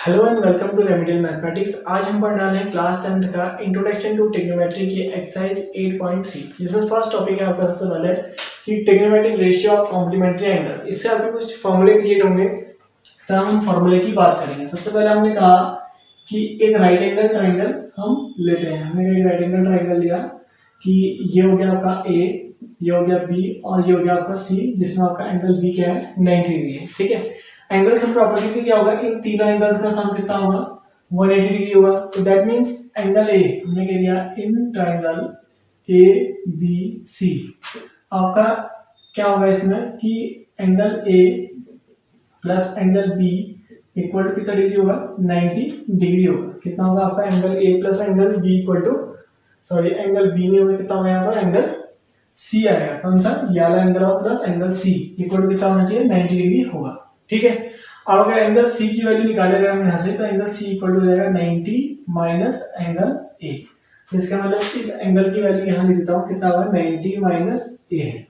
Hello and welcome to remedial mathematics. आज हम पढ़ने वाले हैं क्लास 10th का इंट्रोडक्शन टू ट्रिग्नोमेट्री की एक्सरसाइज 8.3, जिसमें फर्स्ट टॉपिक है आपका सबसे पहले कि trigonometric ratio of complementary angles. इससे आपके कुछ फॉर्मूले क्रिएट होंगे, तो हम फॉर्मूले की बात करेंगे। सबसे पहले हमने कहा कि एक राइट एंगल ट्राइंगल हम लेते हैं। हमने एक राइट एंगल ट्राइंगल लिया कि ये हो गया आपका ए, ये हो गया बी और ये हो गया आपका सी, जिसमें आपका एंगल बी क्या है 90 डिग्री है। ठीक है, एंगल सम प्रॉपर्टी से क्या होगा, इन तीनों एंगल्स का सम कितना होगा 180 डिग्री होगा। तो दैट मींस एंगल ए हमने कह दिया इन ट्रायंगल ए बी सी आपका क्या होगा इसमें कि angle a plus angle b equal to कितना डिग्री होगा 90 डिग्री होगा। कितना होगा आपका angle a plus angle b equal to angle b नहीं होगा, कितना होगा यहाँ पर एंगल सी आएगा। कौन सा, ये वाला एंगल और plus angle c equal to कितना होना चाहिए 90 डिग्री होगा। ठीक है, अब अगर एंगल सी की वैल्यू निकालेगा हम यहाँ से, तो एंगल सी इक्वल टू हो जाएगा 90 माइनस एंगल ए। इसका मतलब इस एंगल की वैल्यू यहाँ लिख देता हूँ, कितना होगा 90 माइनस ए है।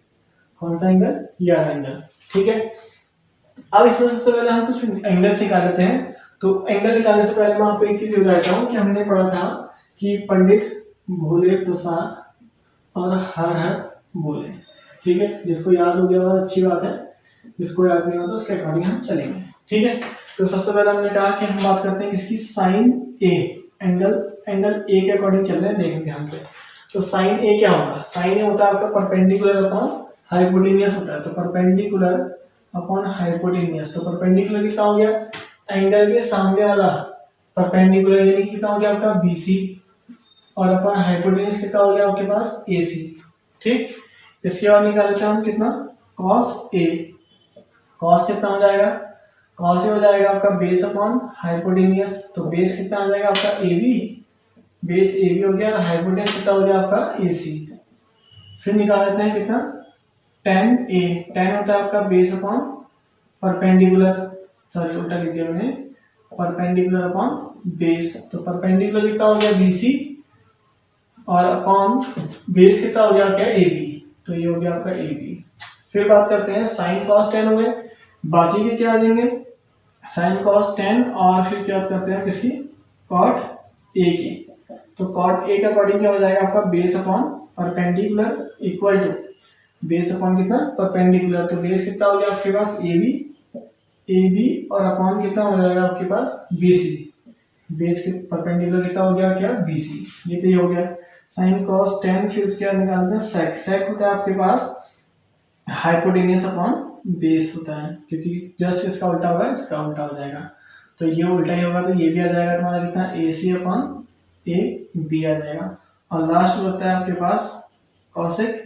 कौन सा एंगल, ये वाला एंगल। ठीक है, अब इसमें सबसे पहले हम कुछ एंगल निकाल लेते हैं। तो एंगल निकालने से पहले मैं आपको एक चीज बताता हूँ कि हमने पढ़ा था कि पंडित भोले प्रसाद और हर हर बोले। ठीक है, जिसको याद हो गया बहुत अच्छी बात है, जिसको याद नहीं हो तो उसके अकॉर्डिंग हम चलेंगे। ठीक है, तो सबसे पहले हमने कहा कि हम बात करते हैं किसकी, साइन ए। एंगल ए के अकॉर्डिंग चल रहे हैं, देखें ध्यान से। तो साइन ए क्या होगा, साइन ए होता है आपका परपेंडिकुलर अपॉन हाइपोटेनियस होता है। तो परपेंडिकुलर अपॉन हाइपोटेनियस, तो परपेंडिकुलर कितना हो गया, एंगल के सामने वाला परपेंडिकुलर यानी कितना हो गया आपका बीसी, और अपॉन हाइपोटेनियस कितना हो गया आपके पास एसी। ठीक, इसके बाद निकालते हैं हम कितना, cos ए। cos कितना हो जाएगा, cos ए हो जाएगा आपका बेस अपॉन हाइपोटेनियस। तो बेस कितना आ जाएगा आपका a b, base a b हो गया, और हाइपोटेनियस कितना हो गया आपका ए सी। फिर निकाल लेते हैं कितना, tan ए। tan होता है आपका बेस अपॉन परपेंडिकुलर, उल्टा लिख दिया मैंने, परपेंडिकुलर अपॉन बेस। तो परपेंडिकुलर कितना हो गया बीसी, और अपॉन बेस कितना हो गया क्या ए बी। तो ये हो गया आपका ए बी। फिर बात करते हैं साइन कॉस टेन हो गए, बाकी के क्या आ जाएंगे, साइन कॉस टेन, और फिर क्या बात करते हैं किसकी, कॉट ए की। तो कॉट ए के अकॉर्डिंग क्या हो जाएगा आपका base upon perpendicular equal to base upon कितना परपेंडिकुलर। तो बेस कितना हो गया आपके पास ए बी और अपॉन कितना हो जाएगा आपके पास बी सी। बेस के परपेंडिकुलर कितना हो गया क्या बी सी। ये तो ये हो गया साइन कॉस टेन। फिर उसके बाद निकालते हैं सेक। सेक होता है आपके पास हाइपोटेनियस अपॉन बेस होता है, क्योंकि जस्ट इसका उल्टा होगा, इसका उल्टा हो जाएगा। तो ये उल्टा ही होगा, तो ये भी आ जाएगा तुम्हारा कितना ए सी अपॉन ए बी आ जाएगा। और लास्ट बचता है आपके पास कॉसेक,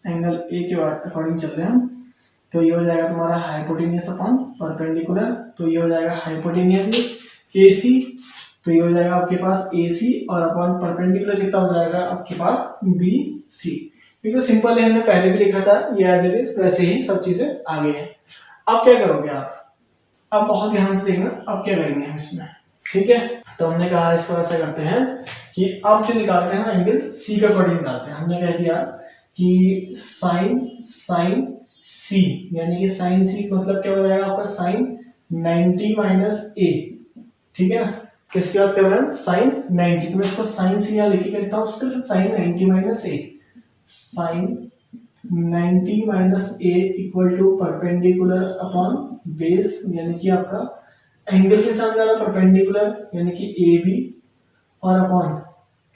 एंगल ए के अकॉर्डिंग चल रहे हैं हम। तो ये हो जाएगा तुम्हारा हाइपोटेनियस अपॉन परपेंडिकुलर। तो ये हो जाएगा हाइपोटेनियस ए सी, तो ये हो जाएगा आपके पास ए सी, और अपॉन परपेंडिकुलर कितना हो जाएगा आपके पास बी सी। क्योंकि सिंपल है, हमने पहले भी लिखा था, ये एज इट इज वैसे ही सब चीजें आगे हैं। अब क्या करोगे आप बहुत ध्यान से देखना, अब क्या करेंगे हम इसमें। ठीक है, तो हमने कहा इसको ऐसा करते हैं कि अब जो निकालते हैं एंगल सी का अकॉर्डिंग निकालते हैं। हमने कह दिया कि साइन सी, यानी कि साइन सी मतलब क्या हो जाएगा आपका साइन 90 माइनस ए। ठीक है ना, किसकी बात कर रहे हैं, साइन 90। तो मैं इसको साइन सी यहाँ लिख के लिखता हूँ, सिर्फ sine 90 minus a. Sine 90 minus a equal to perpendicular upon base, यानी कि आपका एंगल के सामने वाला परपेंडिकुलर यानी कि ए बी, और अपॉन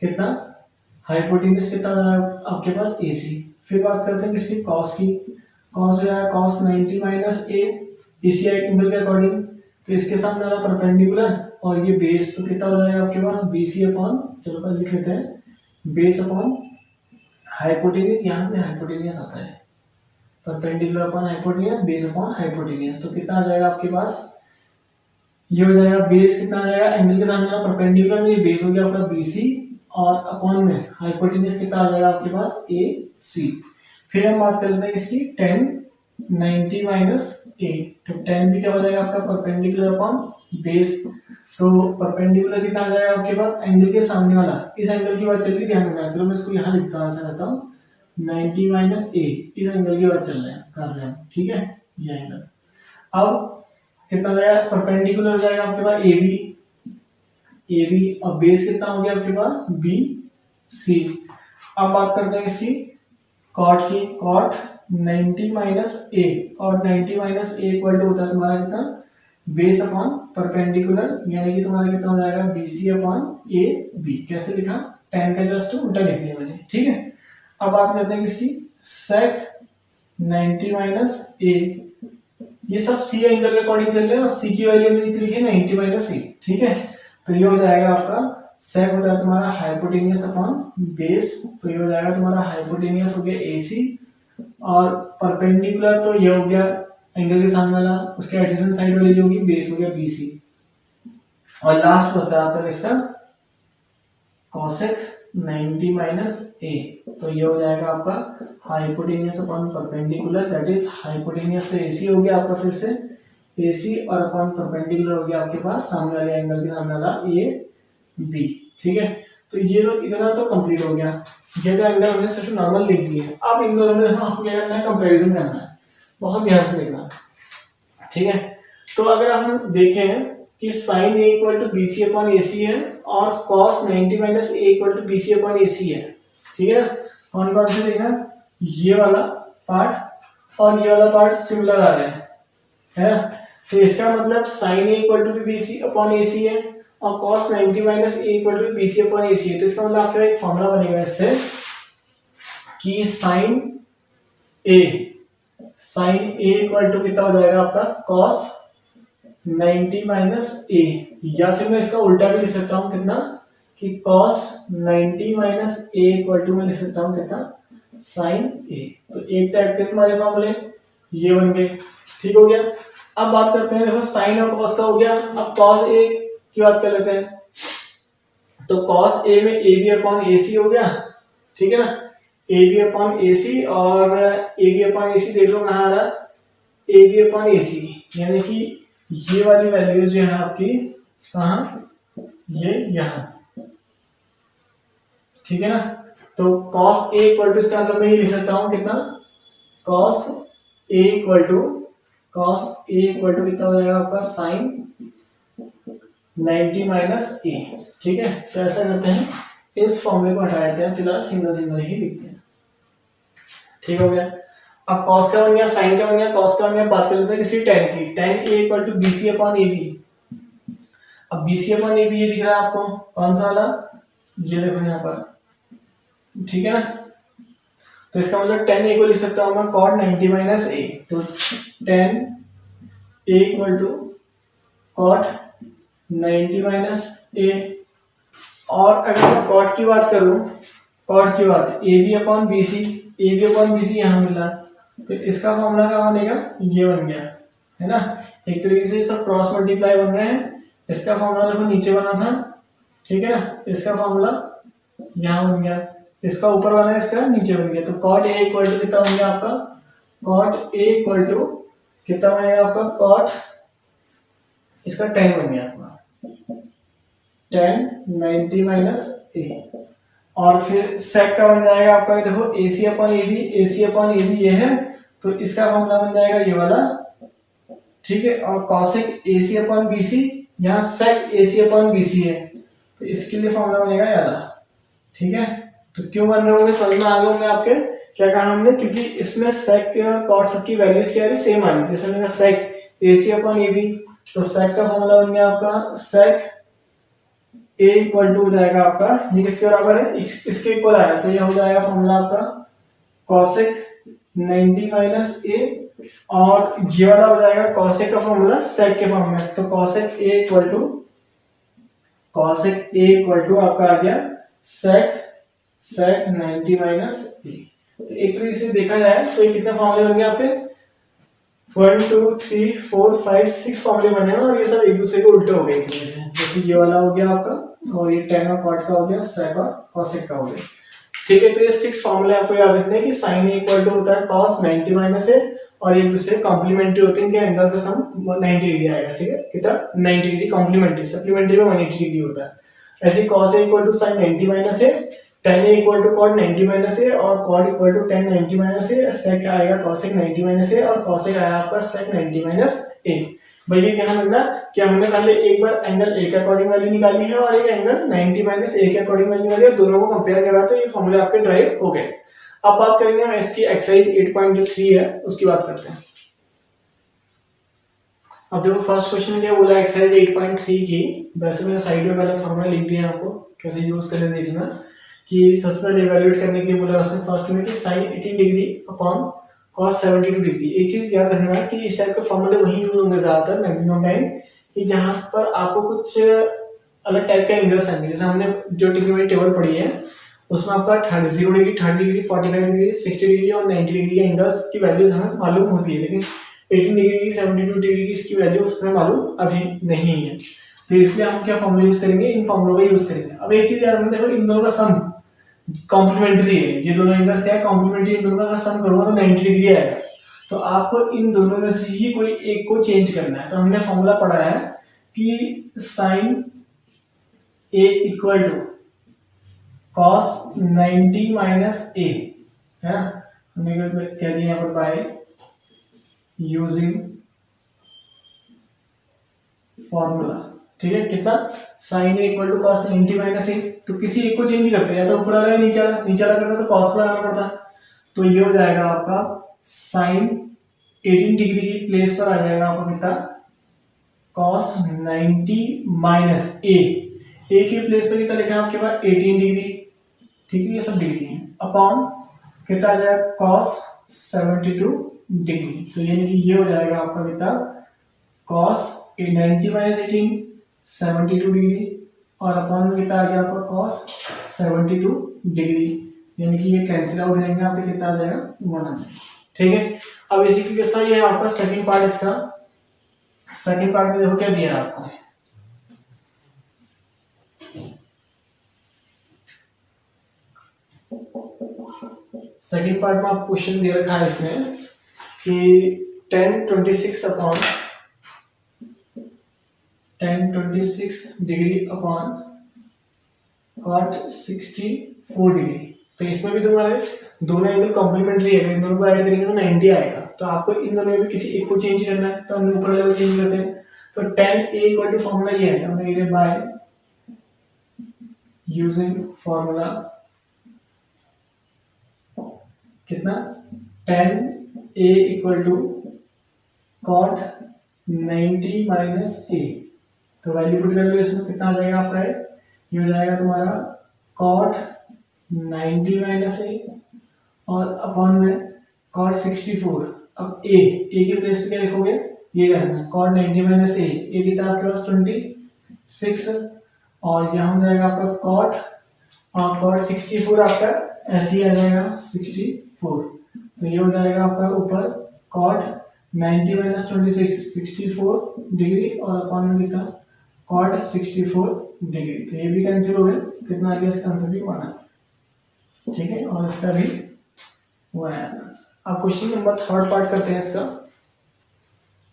कितना हाइपोटेन्यूज कितना आपके पास ए सी। फिर बात करते हैं किसकी, कॉस की। कॉस जो है कॉस 90 माइनस ए इसी एंगल के अकॉर्डिंग। तो इसके सामने वाला परपेंडिकुलर और ये बेस, तो कितना हो जाएगा आपके पास बी सी अपॉन, चलो पहले लिख लेते हैं, बेस अपॉन हाइपोटेनियस। यहाँ पे हाइपोटेनियस आता है, perpendicular upon hypotenuse, base upon hypotenuse. तो कितना आ जाएगा आपके पास, ये हो जाएगा बेस कितना आ जाएगा एंगल के सामने वाला परपेंडिकुलर में, ये बेस हो गया आपका बीसी, और अपॉन में हाइपोटेनियस कितना आ जाएगा आपके पास ए सी। फिर हम बात कर लेते हैं इसकी tan 90 माइनस ए। तो tan भी क्या हो जाएगा आपका परपेंडिकुलर अपॉन बेस। तो परपेंडिकुलर कितना आ जाएगा आपके पास एंगल के सामने वाला, इस एंगल की बात चल रही, ध्यान रखना। चलो मैं इसको यहाँ लिखता हूँ, ऐसा रहता हूँ 90 माइनस ए, इस एंगल की बात चल रहे हैं कर रहे हैं। ठीक है, ये एंगल। अब कितना हो जाएगा, परपेंडिकुलर हो जाएगा आपके पास ए बी, ए बी, और बेस कितना हो गया आपके पास बी सी। अब बात करते हैं इसकी कॉट की, कॉट 90 माइनस ए, और 90 माइनस ए इक्वल टू होता है तुम्हारा कितना, बेस अपॉन परपेंडिकुलर, यानी कि तुम्हारा कितना हो जाएगा b c upon a b. कैसे लिखा, tan का जस्ट उल्टा लिख दिया मैंने, ठीक है। अब बात करते हैं किसकी, sec 90 माइनस ए, ये सब सी एंगल के अकॉर्डिंग चल रहे हैं और सी की वैल्यू हमने लिखी 90 माइनस ए, ठीक है। तो ये हो जाएगा आपका sec होता है तुम्हारा हाइपोटेनियस अपॉन बेस, तो ये हो जाएगा तुम्हारा हाइपोटेनियस हो गया एसी, और परपेंडिकुलर तो ये हो गया एंगल के सामने वाला, उसके एडजेसेंट साइड वाली जो होगी बेस हो गया बीसी, और लास्ट होता है आपका इसका cosec 90 माइनस ए, तो ये हो जाएगा आपका hypotenuse upon perpendicular, that is hypotenuse तो एसी हो गया आपका, फिर से एसी और अपॉन परपेंडिकुलर हो गया आपके पास सामने वाले एंगल के सामने वाला ए बी, ठीक है। तो ये तो इतना तो कंप्लीट हो गया, ये तो एंगल हमने सिर्फ नॉर्मल लिख दिए। अब इन दोनों में आपको क्या करना है, कंपैरिजन करना है, बहुत ध्यान से देखना, ठीक है। तो अगर हम देखें कि sin a equal to b c upon a c है और cos 90 minus a equal to b c upon a c है, ठीक है। कौन कौन से देखना, ये वाला पार्ट और ये वाला पार्ट सिमिलर आ रहे हैं, है ना। तो इसका मतलब sin a equal to b c upon a c है और cos 90 minus a equal to b c upon a c है। तो इसका मतलब आपका एक फॉर्मूला बनेगा इससे कि sin a इक्वल टू कितना हो जाएगा आपका cos 90 माइनस ए, या फिर मैं इसका उल्टा भी लिख सकता हूँ कितना, कि cos 90 minus a equal to मैं लिख सकता हूँ कितना sin a। तो एक टाइप के तुम्हारे फॉर्मूले ये बन गए, ठीक हो गया। अब बात करते हैं, देखो sin और cos का हो गया, अब cos a की बात कर लेते हैं। तो cos a में ए बी अपॉन ए सी हो गया, ठीक है ना, ए बी अपॉन ए सी, और ए बी अपॉन ए सी देख लो कहाँ आ रहा, ए बी अपॉन ए सी, यानी कि ये वाली वैल्यूज जो है आपकी कहाँ, ये यहाँ, ठीक है ना। तो cos a इक्वल टू इसका मतलब मैं ये लिख सकता हूँ कितना, cos a इक्वल टू कितना हो जाएगा आपका sin 90 माइनस ए, ठीक है। तो ऐसा करते हैं, इस फॉर्मूले को हटा देते हैं, फिलहाल सिंगल सिंगल ही लिखते हैं, ठीक हो गया। अब cos का बन गया, sin का बन गया, cos का बन गया, बात कर लेते हैं किसी tan की, tan a equal to bc upon ab। अब bc अपॉन ab ये दिख रहा है आपको, कौन सा वाला, ये देखो यहाँ पर, ठीक है ना। तो इसका मतलब tan a को लिख सकता हूँ मैं cot 90 माइनस a, तो tan a equal to cot 90 minus a। और अगर मैं cot की बात करूं, cot की बात ab upon bc, ab upon bc यहाँ मिला, तो इसका फॉर्मूला क्या बनेगा, ये बन गया, है ना। एक तरीके से सब क्रॉस मल्टीप्लाई बन रहे हैं। इसका फॉर्मूला देखो नीचे बना था, ठीक है ना, इसका फॉर्मूला यहाँ बन गया, इसका ऊपर वाला इसका नीचे बन गया। तो cot a इक्वल टू कितना बन गया आपका, cot a इक्वल टू कितना बनेगा आपका, cot इसका tan बन गया आपका, tan 90 माइनस a, और फिर sec का बन जाएगा आपका, देखो ac अपॉन ab ये है, तो इसका फॉर्मूला बन जाएगा ये वाला, ठीक है। और cosec ac अपॉन bc, यहाँ sec ac अपॉन bc है, तो इसके लिए फॉर्मूला बनेगा ये वाला, ठीक है। तो क्यों बन रहे होंगे, समझ में आ गए होंगे आपके, क्या कहा हमने, क्योंकि इसमें sec cot सबकी वैल्यूज क्या है, सेम आ रही थी। जैसे मैंने sec ac अपॉन ab, तो sec का फॉर्मूला बन गया आपका sec a इक्वल टू हो जाएगा आपका, ये किसके बराबर है, इसके इक्वल आ रहा है, तो ये हो जाएगा फॉर्मूला आपका cosec 90 माइनस a, और ये वाला हो जाएगा cosec का फॉर्मूला sec के फॉर्म में, तो cosec a इक्वल टू आपका आ गया sec 90 माइनस a। तो एक तरीके से देखा जाए तो ये कितने फॉर्मूले बन गए आपके, 1 2 3 4 5 6 फॉर्मूले बने हैं, और ये सब एक दूसरे के उल्टे हो गए एक तरीके से। जैसे ये वाला हो गया आपका, और ये tan और cot का हो गया, sec और cosec का हो गया, ठीक है। तो ये 6 फॉर्मूले आपको याद रखने हैं कि sin a इक्वल टू होता है cos 90 माइनस a, और एक दूसरे कॉम्प्लीमेंट्री होते हैं, इनके एंगल का सम 90 डिग्री आएगा, ठीक है, कितना 90 डिग्री कॉम्प्लीमेंट्री, सप्लीमेंट्री में 180 डिग्री होता है। ऐसे cos a equal to sin 90 minus a, tan a equal to cot 90 minus a, और cot equal to tan 90 minus a, sec आएगा cosec 90 माइनस a, और cosec आया आपका sec 90 माइनस a। भाई ये ध्यान रखना कि हमने पहले एक बार एंगल ए के अकॉर्डिंग वैल्यू निकाली है और एक एंगल 90 माइनस ए के अकॉर्डिंग वैल्यू निकाली है, दोनों को कंपेयर करा तो ये फॉर्मूले आपके ड्राइव हो गए। अब बात करेंगे हम इसकी एक्सरसाइज 8.3 है उसकी बात करते हैं। अब देखो फर्स्ट क्वेश्चन में क्या बोला एक्सरसाइज 8.3 की, वैसे मैंने साइड में पहले फॉर्मूला लिख दिया आपको कैसे यूज करने देखना कि सबसे पहले इवैल्यूएट करने के लिए बोला उसने फर्स्ट में कि sin 18 degree upon cos 72 degree. एक चीज याद रखना है कि इस टाइप के फॉर्मूले वही यूज होंगे ज्यादातर मैक्सिमम टाइम कि जहां पर आपको कुछ अलग टाइप के एंगल्स आएंगे। जैसे हमने जो ट्रिग्नोमेट्री टेबल पढ़ी है उसमें आपका 0 डिग्री, 30 डिग्री, 45 डिग्री, 60 डिग्री और 90 डिग्री के एंगल्स की वैल्यूज हमें मालूम होती है, लेकिन 18 डिग्री की 72 डिग्री की इसकी वैल्यू हमें मालूम अभी नहीं है। तो इसलिए हम क्या फॉर्मूला यूज करेंगे, इन फॉर्मूलों का यूज करेंगे। अब एक चीज याद रखना, देखो इन दोनों का सम कॉम्प्लीमेंट्री है, ये दोनों एंगल्स क्या है कॉम्प्लीमेंट्री, इन दोनों का सम करूंगा तो 90 डिग्री आएगा। तो आपको इन दोनों में से ही कोई एक को चेंज करना है। तो हमने फॉर्मूला पढ़ा है कि sine a equal to cos 90 minus a, है ना, हमने कह दिया यहाँ पर बाय यूजिंग फॉर्मूला। ठीक है, कितना sine a equal to cos 90 minus a, तो किसी एक को चेंज नहीं करते, या तो ऊपर वाला या नीचे वाला, नीचे वाला करना तो cos पर आना पड़ता। तो ये हो जाएगा आपका साइन 18 डिग्री की प्लेस पर आ जाएगा आपका कितना cos 90 माइनस ए, ए की प्लेस पर कितना लिखा है आपके पास 18 डिग्री, ठीक है, ये सब डिग्री है, अपॉन कितना आ जाएगा cos 72 डिग्री। तो यानी कि ये हो जाएगा आपका कितना cos 90 माइनस 18 72 डिग्री और अपॉन में कितना आ गया आपका cos 72 डिग्री, यानी कि ये कैंसिल आउट हो जाएंगे, आपके कितना आ जाएगा 1 आ जाएगा। ठीक है, अब इसी के साथ ये आपका सेकंड पार्ट, इसका सेकंड पार्ट में देखो क्या दिया है आपको। सेकंड पार्ट में आपको क्वेश्चन दे रखा है इसमें कि tan 26 upon tan 26 degree upon cot 64 degree. तो इसमें भी तुम्हारे दोनों एंगल कॉम्प्लीमेंट्री है, इन दोनों को ऐड करेंगे तो 90 आएगा। तो आपको इन दोनों में भी किसी एक को चेंज करना है, तो हम ऊपर वाले को चेंज करते हैं। तो tan a equal to formula ये है, हमने लिखा बाय यूजिंग फॉर्मूला कितना tan a equal to cot 90 minus a। तो वैल्यू पुट कर लो, इसमें कितना आ जाएगा आपका है, ये हो जाएगा तुम्हारा cot 90 माइनस ए और अपॉन में cot 64। अब a के प्लेस पे क्या लिखोगे, ये रहना cot 90 माइनस ए, ये कितना आपके पास 26 और यहाँ हो जाएगा आपका cot 64 आपका ऐसे ही आ जाएगा 64। तो ये हो जाएगा आपका ऊपर cot 90 माइनस 26 64 डिग्री और अपॉन में कितना cot 64 डिग्री। तो ये भी कैंसिल हो गया, कितना आ गया इसका आंसर भी 1 आया। ठीक है, और इसका भी 1 आया। अब क्वेश्चन नंबर थर्ड पार्ट करते हैं इसका।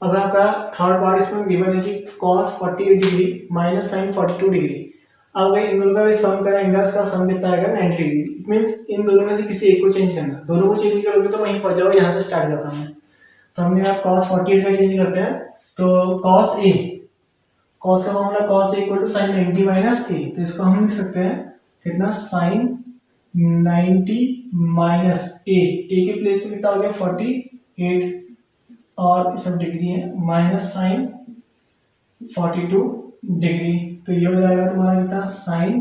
अब आपका थर्ड पार्ट इसमें गिवन है कि cos 48 degree minus sin 42 degree. अब इन दोनों का सम करें, एंगल्स का सम कितना आएगा 90 डिग्री। इट मींस इन दोनों में से किसी एक को चेंज करना, दोनों को चेंज करोगे तो वहीं पहुंच जाओगे, यहाँ से स्टार्ट करता हूं। तो हमने यहाँ cos 48 का चेंज करते हैं, तो cos का formula cos a equal to sin 90 minus a। तो इसको हम लिख सकते हैं कितना sin 90 माइनस a, के प्लेस पे कितना हो गया 48 और सब डिग्री है माइनस sin 42 डिग्री। तो ये हो जाएगा तुम्हारा कितना sin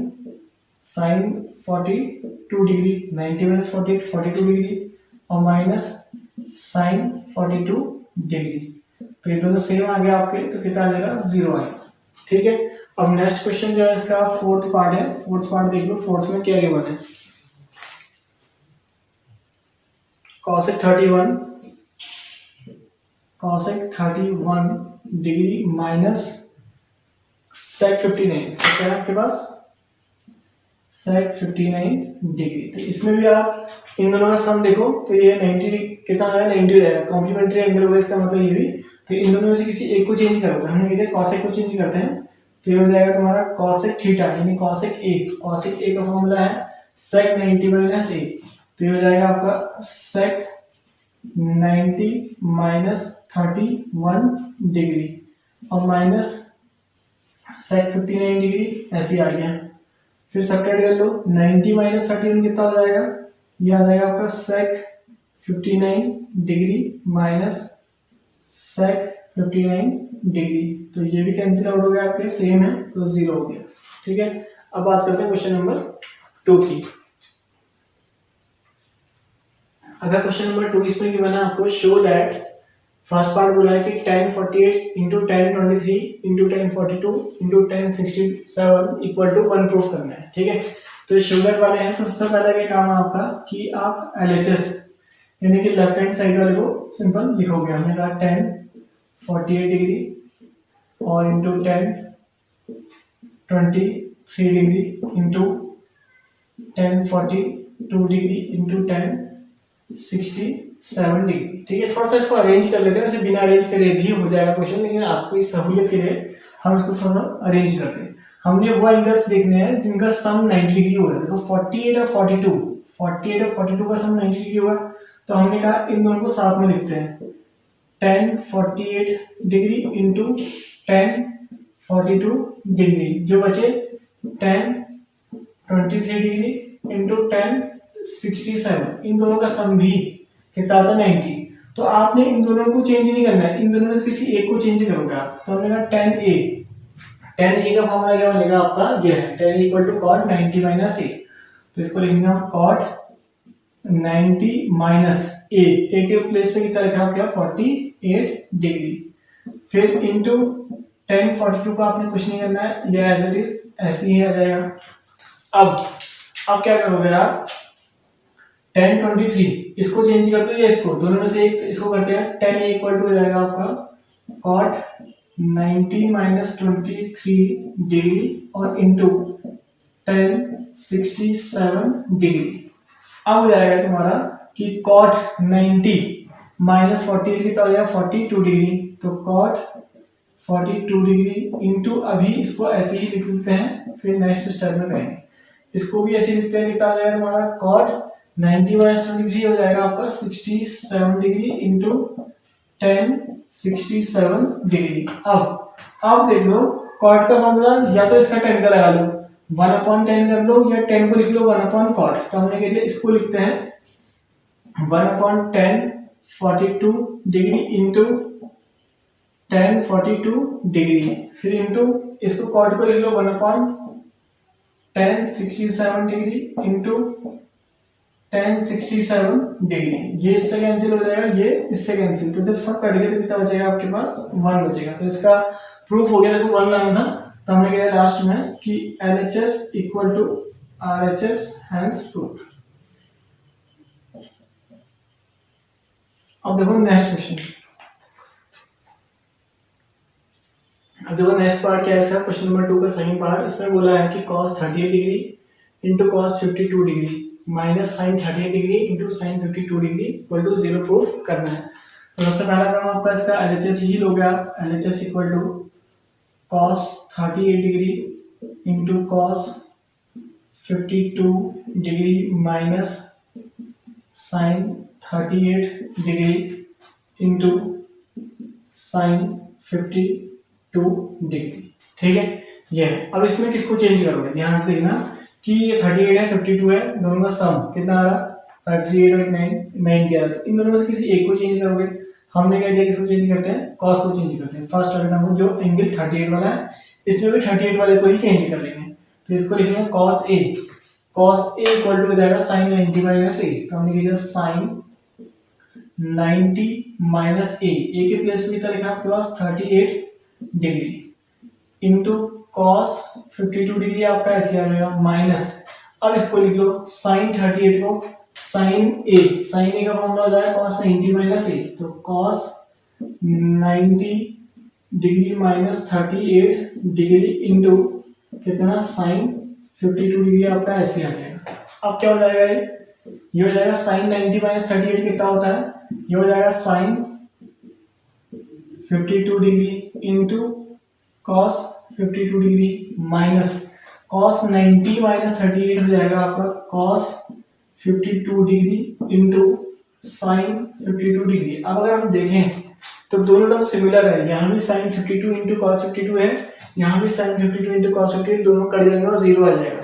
42 डिग्री, 90 माइनस 48 42 डिग्री और माइनस sin 42 डिग्री। तो ये दोनों सेम आ गया आपके, तो कितना आ जाएगा 0 आएगा। ठीक है, अब नेक्स्ट क्वेश्चन जो है इसका फोर्थ पार्ट है। फोर्थ पार्ट देख लो, फोर्थ में क्या गिवन है, cosec 31 डिग्री माइनस sec 59। तो क्या है आपके पास sec 59 डिग्री। तो इसमें भी आप इन दोनों का सम देखो, तो ये 90 कितना आएगा 90 हो जाएगा, कॉम्प्लीमेंट्री एंगल होगा इसका मतलब ये भी। तो इन दोनों में से किसी एक को चेंज करोगे, हमने कहते हैं cosec को चेंज करते हैं, तो ये हो जाएगा तुम्हारा cosec थीटा यानी cosec a का फॉर्मूला है sec 90 माइनस a। तो ये हो जाएगा आपका sec 90 माइनस 31 डिग्री और माइनस सेक 59 डिग्री ऐसे आ गया। फिर सब्ट्रैक्ट कर लो, 90 माइनस 31 कितना हो जाएगा, ये आ जाएगा आपका सेक 59 डिग्री माइनस सेक 59 डिग्री। तो ये भी कैंसिल आउट हो गया, आपके सेम है तो 0 हो गया। ठीक है, अब बात करते हैं क्वेश्चन नंबर 2 की। अगर क्वेश्चन नंबर 2 इसमें गिवन है आपको, शो दैट, फर्स्ट पार्ट बोला है कि 1048 into 1023 into 1042 into 1067 equal to 1 proof करना है। ठीक है, तो शुगर वाले हैं, तो सबसे पहले ये काम है आपका कि आप LHS यानी कि लेफ्ट हैंड साइड वाले को सिंपल लिखोगे। हमने कहा 1048 डिग्री और into 1023 degree into 1042 degree into 1067 degree. ठीक है, थोड़ा सा इसको अरेंज कर लेते हैं, वैसे बिना अरेंज करे भी हो जाएगा क्वेश्चन, लेकिन आपकी सहूलियत के लिए हम इसको थोड़ा सा अरेंज करते हैं। हमने वो एंगल्स देखने हैं जिनका सम 90 डिग्री हो रहा है। देखो 48 और 42 का सम 90 डिग्री होगा, तो हमने कहा इन दोनों को साथ में लिखते हैं, 1048 डिग्री इंटू 1042 डिग्री, जो बचे 1023 डिग्री इंटू 1067, इन दोनों का सम भी कितना आता है 90। तो आपने इन दोनों को चेंज नहीं करना है, इन दोनों में से किसी एक को चेंज करोगे आप। तो हमने कहा 10a का फॉर्मूला क्या बनेगा आपका, ये है 10 equal to cot 90 minus a. तो इसको लिखेंगे हम कॉट 90 माइनस ए के प्लेस पे कितना लिखा आपका 48 डिग्री। फिर इंटू 1042 को आपने कुछ नहीं करना है, ये एज इट इज ऐसे ही आ जाएगा। अब क्या करोगे आप, 1023 इसको चेंज करते हो या इसको, दोनों में से एक इसको करते हैं। 10 इक्वल टू हो जाएगा आपका कॉट 90 माइनस 23 डिग्री और इंटू 1067 डिग्री। अब हो जाएगा तुम्हारा कि कॉट 90 माइनस 48 कितना हो जाएगा 42 डिग्री, तो कॉट 42 डिग्री इंटू, अभी इसको ऐसे ही लिख लेते हैं, फिर नेक्स्ट स्टेप में करेंगे। इसको भी ऐसे लिखते हैं, कितना आ जाएगा तुम्हारा कॉट 90 माइनस 23 हो जाएगा आपका 67 डिग्री इंटू 1067 डिग्री। अब देख लो कॉट का फॉर्मूला, या तो इसका 10 का लगा लो, 1/10 कर लो, या 10 को लिख लो 1/cot। तो हमने कह दिया इसको लिखते हैं 1/10 42 डिग्री इंटू 1042 डिग्री, फिर इंटू इसको कॉट को लिख लो 1/1067 डिग्री इंटू 1067 डिग्री। ये इससे कैंसिल हो जाएगा, ये इससे कैंसिल, तो जब सब कट गए तो कितना बचेगा आपके पास 1 बचेगा। तो इसका प्रूफ हो गया। देखो 1 लाना था, तो हमने कहा लास्ट में कि LHS equal to RHS hence proof. अब देखो नेक्स्ट क्वेश्चन, अब देखो नेक्स्ट पार्ट क्या है इसका, क्वेश्चन नंबर 2 का सेकंड पार्ट। इसमें बोला है कि cos 38 degree into cos 52 degree minus sin 38 degree into sin 52 degree equal to 0 proof करना है। तो सबसे पहला काम आपका इसका LHS ही लोगे आप, LHS equal to cos 38 degree into cos 52 degree minus sin 38 degree into sin 52 degree. ठीक है, ये है। अब इसमें किसको चेंज करोगे, ध्यान से देखना कि ये 38 है 52 है, दोनों का सम कितना आ रहा 538 और 9 क्या रहा, इन दोनों में से किसी एक को चेंज करोगे। हमने क्या दिया, किसको चेंज करते हैं, cos को चेंज करते हैं। फर्स्ट ऑर्डर जो एंगल 38 वाला है, इसमें भी 38 वाले को ही चेंज कर लेंगे। तो इसको लिखेंगे cos A इक्वल टू हो जाएगा sin 90 माइनस ए। तो हमने किया sin 90 माइनस ए के प्लेस पे कितना लिखा आपके पास 38 डिग्री इंटू cos 52 डिग्री आपका ऐसे आ जाएगा माइनस, अब इसको लिख लो sin 38 को sin A का फॉर्मूला हो जाएगा cos 90 माइनस ए। तो cos 90 degree minus 38 degree into कितना sin 52 डिग्री आपका ऐसे आ जाएगा। अब क्या हो जाएगा, ये हो जाएगा sin 90 माइनस 38 कितना होता है, ये हो जाएगा sin 52 degree into cos 52 degree minus cos 90 minus 38 हो जाएगा आपका cos 52 degree into sin 52 degree. अब अगर हम देखें तो दोनों टर्म सिमिलर है, यहाँ भी sin 52 इंटू कॉस 52 है, यहाँ भी sin 52 इंटू कॉस 52, दोनों कट जाएंगे और जीरो आ जाएगा,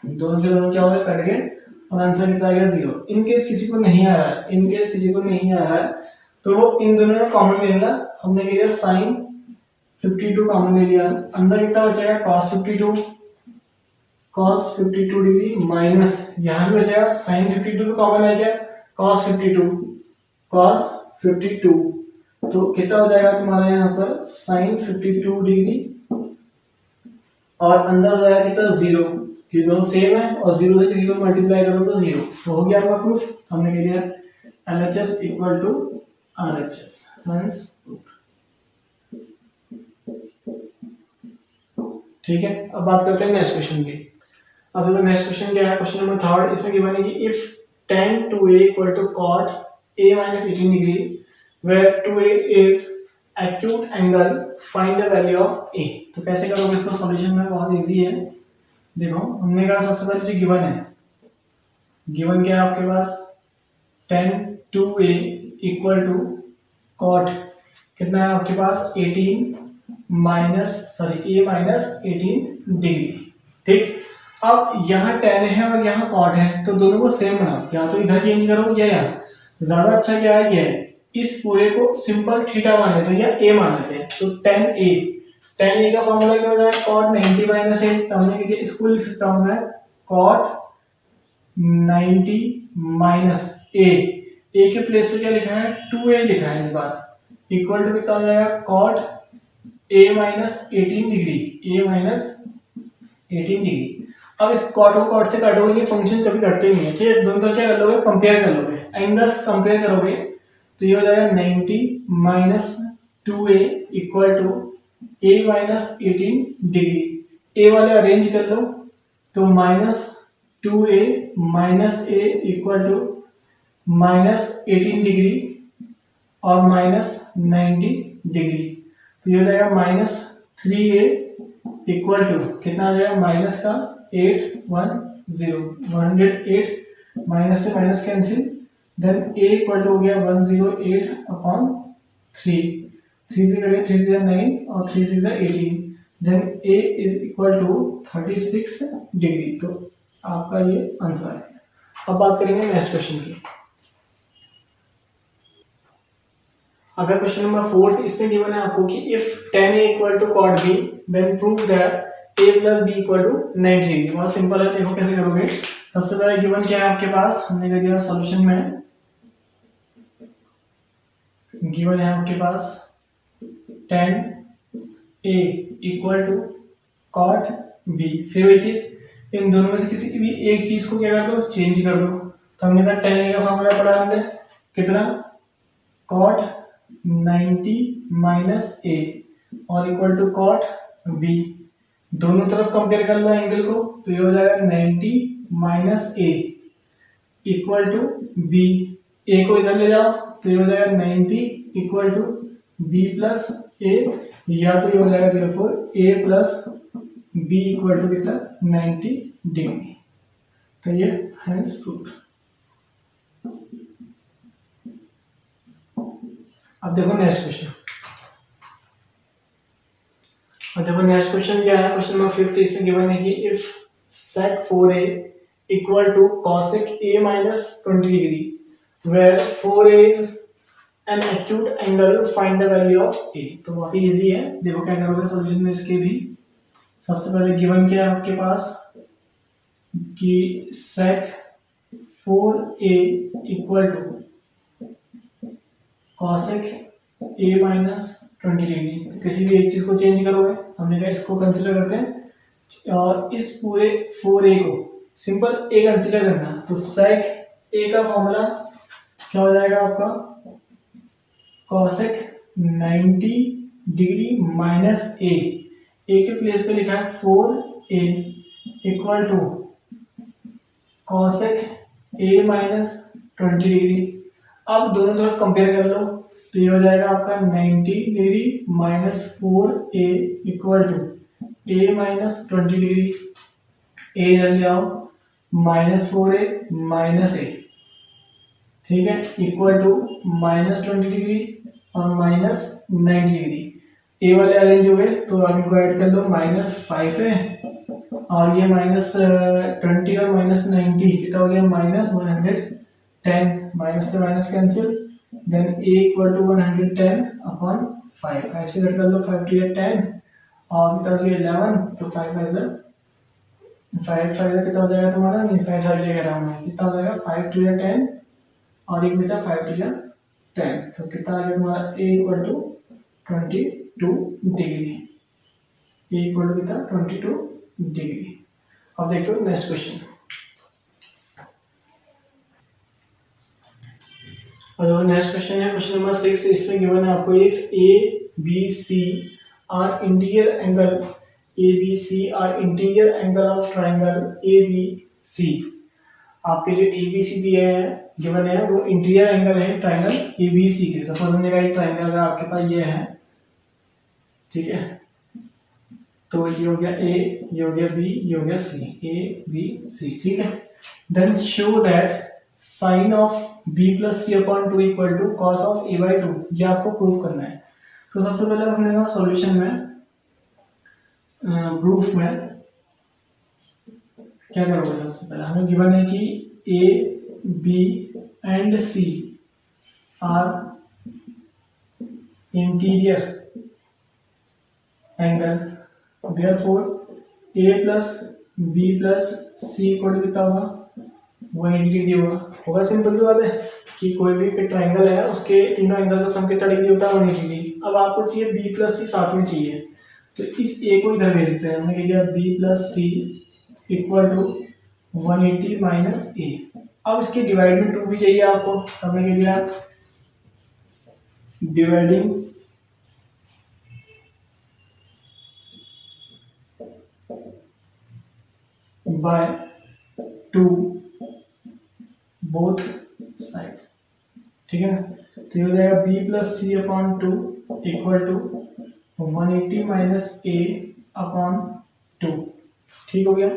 दोनों के दोनों क्या होगा कट गए और आंसर कितना आएगा जीरो। इन केस किसी को नहीं आ रहा है, इन केस किसी को नहीं आ रहा है तो वो इन दोनों में कॉमन ले लेना। हमने किया sin 52 कॉमन ले लिया, अंदर कितना बचेगा cos 52 डिग्री माइनस यहाँ भी बचेगा sin 52 तो कॉमन है क्या cos 52 तो कितना हो जाएगा तुम्हारा यहाँ पर sin 52 डिग्री और अंदर हो जाएगा कितना जीरो, ये दोनों सेम है और जीरो से किसी को मल्टीप्लाई करो तो जीरो, तो हो गया आपका प्रूफ। हमने कह दिया LHS इक्वल टू RHS, हंस ठीक है। अब बात करते हैं नेक्स्ट क्वेश्चन की। अब देखो नेक्स्ट क्वेश्चन क्या है, क्वेश्चन नंबर थर्ड, इसमें गिवन है कि if tan 2a equal to cot a minus 18 degree where 2a is acute angle find the value of a। तो कैसे करोगे इसको सॉल्यूशन में, बहुत इजी है। देखो हमने कहा सबसे पहले जो गिवन है, गिवन क्या है आपके पास tan 2a equal to cot कितना है आपके पास 18 माइनस a माइनस 18 डिग्री, ठीक। अब यहाँ tan है और यहाँ cot है तो दोनों को सेम बनाओ, या तो इधर चेंज करो या यहाँ, ज्यादा अच्छा क्या है ये है इस पूरे को सिंपल थीटा मान लेते हैं या a मान लेते हैं, तो tan a का फॉर्मूला क्या होता है cot 90 माइनस a, तो हमने इसको लिख सकता हूँ मैं cot 90 माइनस a के प्लेस पे क्या लिखा है 2a लिखा है इस बार, इक्वल टू कितना हो जाएगा cot a minus 18 degree, a minus 18 degree. अब इस cot को cot से काटोगे, ये फंक्शन कभी कटते नहीं है, ठीक है। दोनों तरफ क्या कर लोगे कंपेयर कर लोगे, एंगल्स कंपेयर करोगे तो ये हो जाएगा 90 minus 2a equal to a minus 18 degree, a वाले अरेंज कर लो तो minus 2a minus a equal to minus 18 degree और माइनस 90 डिग्री, तो ये हो जाएगा माइनस 3a इक्वल टू कितना आ जाएगा माइनस का 108 माइनस से minus cancel, then a equal to हो गया 108 अपॉन 3 से करेंगे 3 से 9 और 3 से 18, then a is equal to 36 degree, तो आपका ये आंसर है। अब बात करेंगे नेक्स्ट क्वेश्चन की। अगर क्वेश्चन नंबर 4 इसमें गिवन है आपको कि if tan a equal to cot b then prove that a plus b equal to 90 degree. बहुत सिंपल है, देखो कैसे करोगे। सबसे पहले गिवन क्या है आपके पास, हमने कर दिया सॉल्यूशन में, गिवन है आपके पास tan a equal to cot b, फिर वही चीज इन दोनों में से किसी भी एक चीज को क्या कर दो चेंज कर दो, तो हमने कहा tan a का फॉर्मूला पढ़ा हमने कितना cot 90 माइनस a और इक्वल टू cot b, दोनों तरफ कंपेयर कर लो एंगल को, तो ये हो जाएगा 90 minus a equal to b, a को इधर ले जाओ तो ये हो जाएगा 90 equal to b plus a, या तो ये हो जाएगा therefore a plus b equal to कितना 90 डिग्री, तो ये हेंस प्रूव्ड। अब देखो नेक्स्ट क्वेश्चन, अब देखो नेक्स्ट क्वेश्चन क्या है, क्वेश्चन नंबर 5 इसमें गिवन है कि if sec 4a equal to cosec a minus 20 degree where 4a is an acute angle find the value of a। तो बहुत ही इजी है, देखो क्या करोगे सॉल्यूशन में इसके भी। सबसे पहले गिवन क्या है आपके पास कि sec 4a equal to cosec a minus 20 degree, तो किसी भी एक चीज को चेंज करोगे, हमने कहा इसको कंसीडर करते हैं और इस पूरे 4a को सिंपल a कंसीडर करना, तो sec a का फॉर्मूला क्या हो जाएगा आपका cosec 90 डिग्री माइनस a के प्लेस पे लिखा है 4a equal to cosec a minus 20 degree. अब दोनों तरफ कंपेयर कर लो तो ये हो जाएगा आपका 90 degree minus 4a equal to a minus 20 degree, a इधर ले आओ माइनस 4a माइनस a, ठीक है, इक्वल टू माइनस 20 डिग्री और -90 डिग्री। ए वाले अरेंज हो गए तो आप इनको ऐड कर लो, -5 है और ये -20 और -90 कितना हो गया, -110। माइनस से minus cancel, then a equal to 110 upon 5। 5 से कट कर लो, 5 टू 10 और कितना हो गया 11, तो 5 5 5 कितना हो जाएगा तुम्हारा, नहीं 5 सारी जगह रहा हूँ मैं, कितना हो जाएगा 5 टू 10 और एक बचा 5 टू 10, तो कितना आ गया तुम्हारा a equal to 22 degree. A equal to कितना 22 डिग्री। अब देखो नेक्स्ट क्वेश्चन। और नेक्स्ट क्वेश्चन है क्वेश्चन नंबर 6। इसमें गिवन है आपको, if a b c are interior angle, a b c are interior angle of triangle a b c. आपके जो ए बी सी दिए हैं गिवन है वो इंटीरियर एंगल है ट्राइंगल ए बी सी के। सपोज हमने कहा एक ट्राइंगल अगर आपके पास ये है, ठीक है, तो ये हो गया ए, ये हो गया बी, ये हो गया सी, ए बी सी, ठीक है। Then show that sine of b plus c upon 2 equal to cos of a by 2। ये आपको प्रूव करना है। तो सबसे पहले हमने कहा सॉल्यूशन में, प्रूफ में क्या करोगे, सबसे पहले हमें गिवन है कि a b and c are interior angle, therefore a plus b plus c equal to कितना होगा 180 डिग्री होगा। सिंपल सी बात है कि कोई भी ट्राइंगल है उसके तीनों एंगल का सम कितना डिग्री होता है 180 डिग्री। अब आपको चाहिए b प्लस सी साथ में चाहिए, तो इस a को इधर भेज देते हैं। हमने क्या किया b plus c equal to 180 minus a। अब इसके डिवाइड में 2 भी चाहिए आपको, हमने क्या किया डिवाइडिंग बाय 2 बोथ साइड, ठीक है ना। तो ये हो जाएगा b plus c upon 2 equal to 180 minus a upon 2, ठीक हो गया।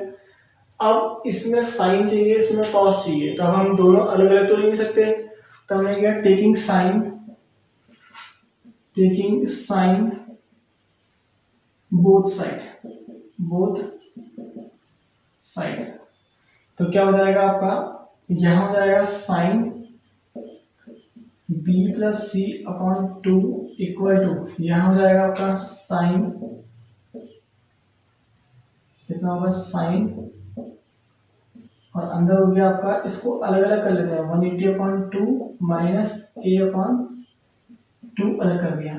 अब इसमें साइन चाहिए, इसमें कॉस चाहिए, तो अब हम दोनों अलग अलग तो नहीं सकते, तो हमने किया टेकिंग साइन बोथ साइड, तो क्या हो जाएगा आपका, यहां हो जाएगा sine b plus c upon 2 equal to, यहां हो जाएगा आपका साइन, कितना होगा साइन, और अंदर हो गया आपका, इसको अलग अलग कर लेते हैं 180 अपॉन 2 माइनस a अपॉन 2 अलग कर दिया,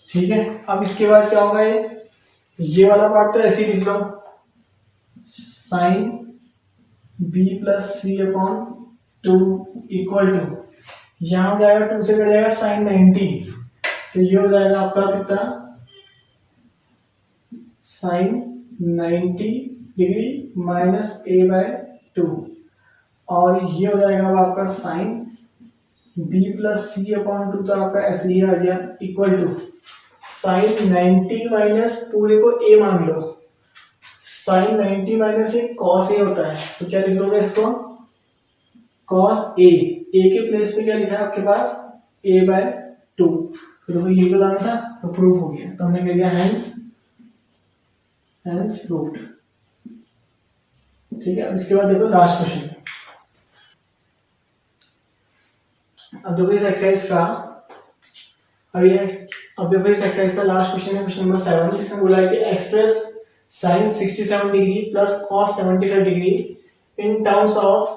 ठीक है। अब इसके बाद क्या होगा, ये वाला पार्ट तो ऐसे ही लिख लो, sine b plus c upon 2 equal to, यहां हो जाएगा 2 से कट जाएगा साइन 90, तो ये हो जाएगा आपका कितना sine 90 degree minus a by 2, और ये हो जाएगा अब आपका sine b plus c upon 2, तो आपका ऐसे ही आ गया इक्वल टू साइन 90 माइनस पूरे को a मान लो, sign 90 minus A cos A होता है, तो क्या लिख लोगे इसको कॉस ए के प्लेस पे क्या लिखा है आपके पास a बाय 2, तो देखो ये तो लाना था, तो प्रूफ हो गया, तो हमने कह दिया हेंस प्रूव्ड, ठीक है। अब इसके बाद देखो लास्ट क्वेश्चन। अब देखो इस एक्सरसाइज का, अब देखो इस एक्सरसाइज का लास्ट क्वेश्चन है क्वेश्चन नंबर 7। इसमें बोला है कि express sin 67 degree plus cos 75 degree in terms of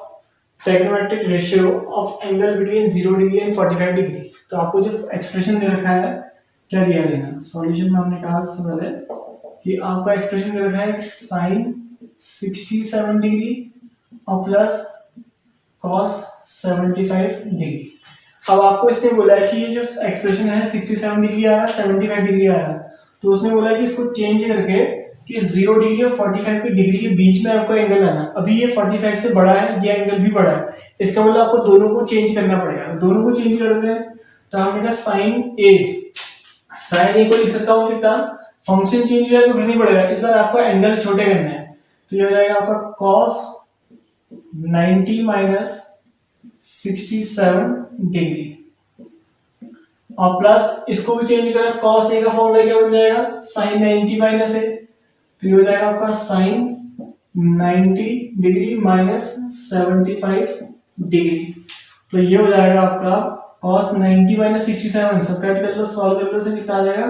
trigonometric ratio of angle between 0 degree and 45 degree. तो आपको जो एक्सप्रेशन दे रखा है क्या दिया लेना, सॉल्यूशन में हमने कहा सबसे पहले कि आपका एक्सप्रेशन दे रखा है कि sin 67 डिग्री और प्लस cos 75 डिग्री। अब आपको इसने बोला है कि ये जो एक्सप्रेशन है 67 डिग्री आया 75 डिग्री आया, तो उसने बोला कि इसको चेंज करके कि 0 डिग्री और 45 की डिग्री के बीच में आपको एंगल लाना। अभी ये 45 से बड़ा है, ये एंगल भी बड़ा है, इसका मतलब आपको दोनों को चेंज करना पड़ेगा। दोनों को चेंज करते हैं तो हमने कहा साइन ए को लिख सकता हूँ कितना, फंक्शन चेंज किया तो नहीं पड़ेगा, इस बार आपको एंगल छोटे करना है, तो ये हो जाएगा आपका cos 90 माइनस 67 डिग्री, और प्लस इसको भी चेंज करें, cos a का फॉर्मूला क्या बन जाएगा, sin 90 माइनस a, तो ये हो जाएगा आपका sin 90 डिग्री माइनस 75 डिग्री। तो ये हो जाएगा आपका cos 90 माइनस 67, सब्ट्रैक्ट कर लो, सॉल्व कर लो, से कितना आ जाएगा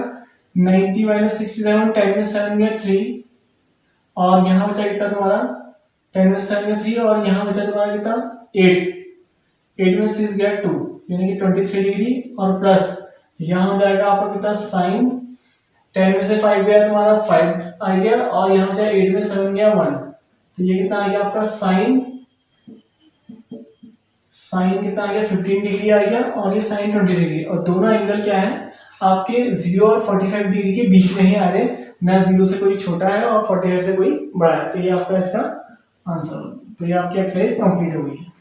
90 माइनस 67, 10 में 7 गया 3, और यहाँ बचा कितना तुम्हारा 10 में 7 गया 3, और यहाँ बचा तुम्हारा कितना 8 में 6 गया 2, यानी कि 23 डिग्री, और प्लस यहाँ हो जाएगा आपका कितना साइन 10 में से 5 गया तुम्हारा 5 आ गया, और यहाँ से 8 में 7 गया 1, तो ये कितना आ गया आपका साइन कितना आ गया 15 डिग्री आ गया, और ये साइन 20 डिग्री, और दोनों एंगल क्या है आपके 0 और 45 डिग्री के बीच में ही आ रहे, ना 0 से कोई छोटा है और 45 से कोई बड़ा है। तो ये आपका इसका आंसर, तो ये आपकी एक्सरसाइज कंप्लीट हो गई है।